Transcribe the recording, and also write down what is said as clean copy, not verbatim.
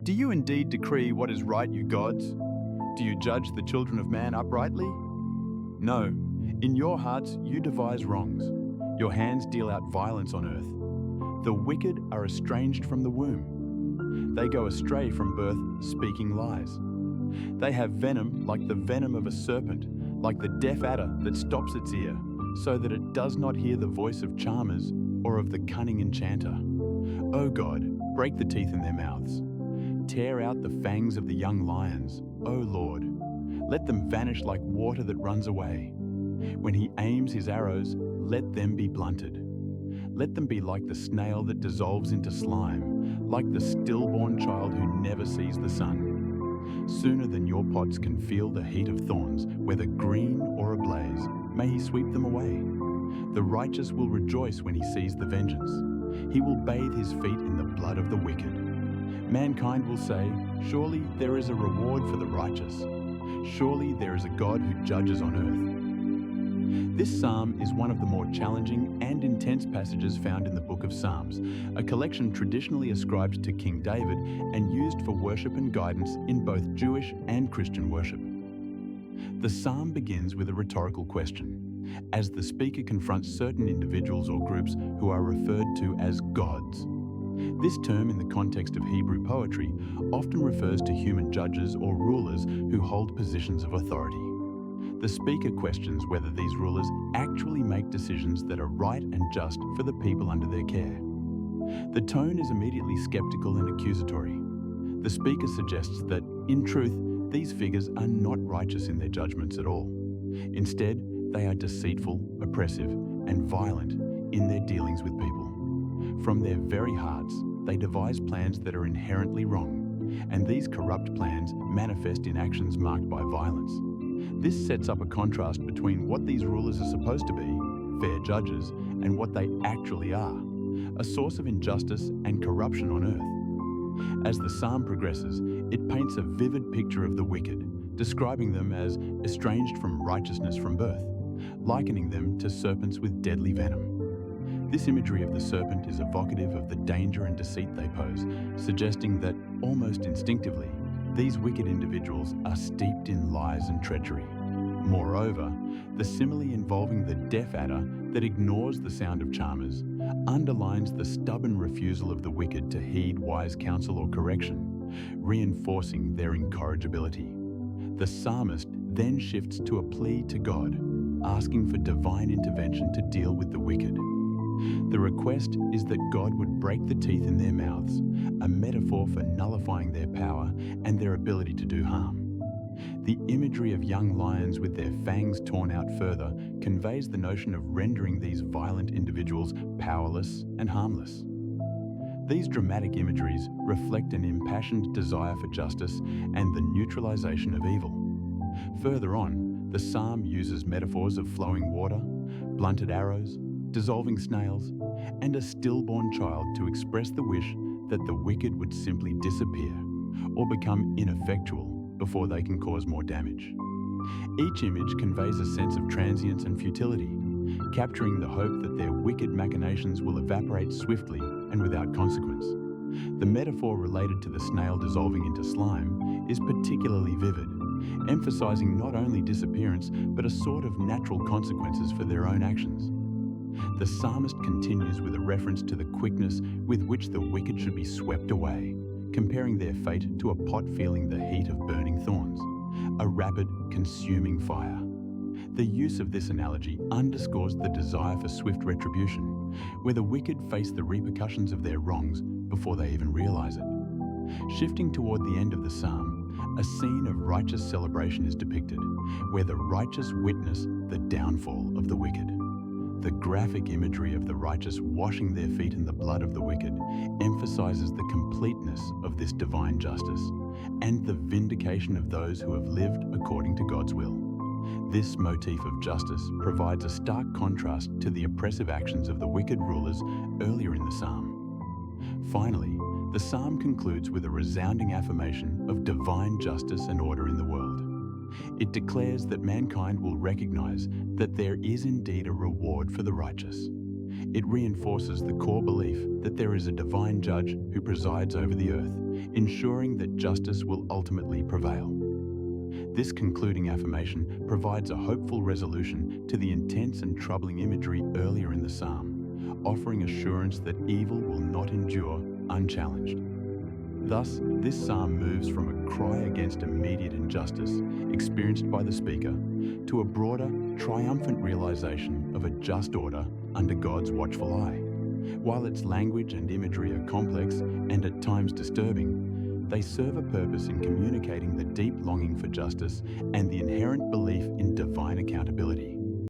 Do you indeed decree what is right, you gods? Do you judge the children of man uprightly? No. In your hearts you devise wrongs. Your hands deal out violence on earth. The wicked are estranged from the womb. They go astray from birth, speaking lies. They have venom like the venom of a serpent, like the deaf adder that stops its ear, so that it does not hear the voice of charmers or of the cunning enchanter. O God, break the teeth in their mouths. Tear out the fangs of the young lions, O Lord. Let them vanish like water that runs away. When he aims his arrows, let them be blunted. Let them be like the snail that dissolves into slime, like the stillborn child who never sees the sun. Sooner than your pots can feel the heat of thorns, whether green or ablaze, may he sweep them away. The righteous will rejoice when he sees the vengeance. He will bathe his feet in the blood of the wicked. Mankind will say, surely there is a reward for the righteous. Surely there is a God who judges on earth. This psalm is one of the more challenging and intense passages found in the book of Psalms, a collection traditionally ascribed to King David and used for worship and guidance in both Jewish and Christian worship. The psalm begins with a rhetorical question, as the speaker confronts certain individuals or groups who are referred to as gods. This term, in the context of Hebrew poetry, often refers to human judges or rulers who hold positions of authority. The speaker questions whether these rulers actually make decisions that are right and just for the people under their care. The tone is immediately skeptical and accusatory. The speaker suggests that, in truth, these figures are not righteous in their judgments at all. Instead, they are deceitful, oppressive, and violent in their dealings with people. From their very hearts, they devise plans that are inherently wrong, and these corrupt plans manifest in actions marked by violence. This sets up a contrast between what these rulers are supposed to be, fair judges, and what they actually are, a source of injustice and corruption on earth. As the psalm progresses, it paints a vivid picture of the wicked, describing them as estranged from righteousness from birth, likening them to serpents with deadly venom. This imagery of the serpent is evocative of the danger and deceit they pose, suggesting that, almost instinctively, these wicked individuals are steeped in lies and treachery. Moreover, the simile involving the deaf adder that ignores the sound of charmers underlines the stubborn refusal of the wicked to heed wise counsel or correction, reinforcing their incorrigibility. The psalmist then shifts to a plea to God, asking for divine intervention to deal with the wicked. The request is that God would break the teeth in their mouths, a metaphor for nullifying their power and their ability to do harm. The imagery of young lions with their fangs torn out further conveys the notion of rendering these violent individuals powerless and harmless. These dramatic imageries reflect an impassioned desire for justice and the neutralization of evil. Further on, the psalm uses metaphors of flowing water, blunted arrows, dissolving snails, and a stillborn child to express the wish that the wicked would simply disappear or become ineffectual before they can cause more damage. Each image conveys a sense of transience and futility, capturing the hope that their wicked machinations will evaporate swiftly and without consequence. The metaphor related to the snail dissolving into slime is particularly vivid, emphasizing not only disappearance but a sort of natural consequences for their own actions. The psalmist continues with a reference to the quickness with which the wicked should be swept away, comparing their fate to a pot feeling the heat of burning thorns, a rapid, consuming fire. The use of this analogy underscores the desire for swift retribution, where the wicked face the repercussions of their wrongs before they even realize it. Shifting toward the end of the psalm, a scene of righteous celebration is depicted, where the righteous witness the downfall of the wicked. The graphic imagery of the righteous washing their feet in the blood of the wicked emphasizes the completeness of this divine justice and the vindication of those who have lived according to God's will. This motif of justice provides a stark contrast to the oppressive actions of the wicked rulers earlier in the psalm. Finally, the psalm concludes with a resounding affirmation of divine justice and order in the world. It declares that mankind will recognize that there is indeed a reward for the righteous. It reinforces the core belief that there is a divine judge who presides over the earth, ensuring that justice will ultimately prevail. This concluding affirmation provides a hopeful resolution to the intense and troubling imagery earlier in the psalm, offering assurance that evil will not endure unchallenged. Thus, this psalm moves from a cry against immediate injustice experienced by the speaker to a broader, triumphant realization of a just order under God's watchful eye. While its language and imagery are complex and at times disturbing, they serve a purpose in communicating the deep longing for justice and the inherent belief in divine accountability.